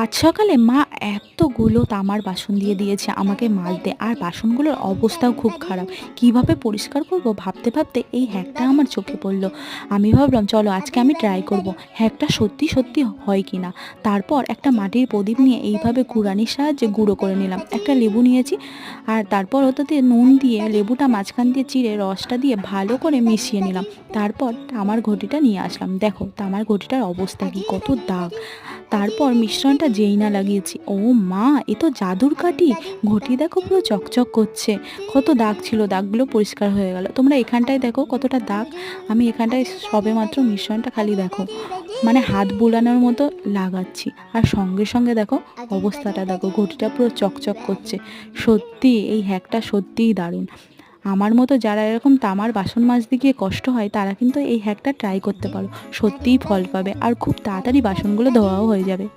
আজ সকালে মা এতগুলো তামার বাসন দিয়ে দিয়েছে আমাকে মাজতে, আর বাসনগুলোর অবস্থাও খুব খারাপ। কিভাবে পরিষ্কার করব ভাবতে ভাবতে এই হ্যাকটা আমার চোখে পড়লো। আমি ভাবলাম চলো আজকে আমি ট্রাই করব হ্যাকটা সত্যি সত্যি হয় কিনা। তারপর একটা মাটির প্রদীপ নিয়ে এইভাবে কুড়ানির সাহায্যে গুঁড়ো করে নিলাম। একটা লেবু নিয়েছি, আর তারপর ওটাতে নুন দিয়ে লেবুটা মাঝখান দিয়ে চিড়ে রসটা দিয়ে ভালো করে মিশিয়ে নিলাম। তারপর তামার ঘটিটা নিয়ে আসলাম। দেখো তামার ঘটিটার অবস্থা কি, কত দাগ। তারপর মিশ্রণটা যেই না লাগিয়েছি, ও মা, এ তো জাদুর কাঠি। ঘটি দেখো পুরো চকচক করছে। কত দাগ ছিল, দাগগুলো পরিষ্কার হয়ে গেল। তোমরা এখানটায় দেখো কতটা দাগ। আমি এখানটায় সবেমাত্র মিশ্রণটা খালি দেখো, মানে হাত বুলানোর মতো লাগাচ্ছি, আর সঙ্গে সঙ্গে দেখো অবস্থাটা দেখো, ঘটিটা পুরো চকচক করছে। সত্যি এই হ্যাকটা সত্যিই দারুণ। আমার মতো যারা এরকম তামার বাসন মাজতে গিয়ে কষ্ট হয় তারা কিন্তু এই হ্যাকটা ট্রাই করতে পারো। সত্যিই ফল পাবে, আর খুব তাড়াতাড়ি বাসনগুলো ধোয়াও হয়ে যাবে।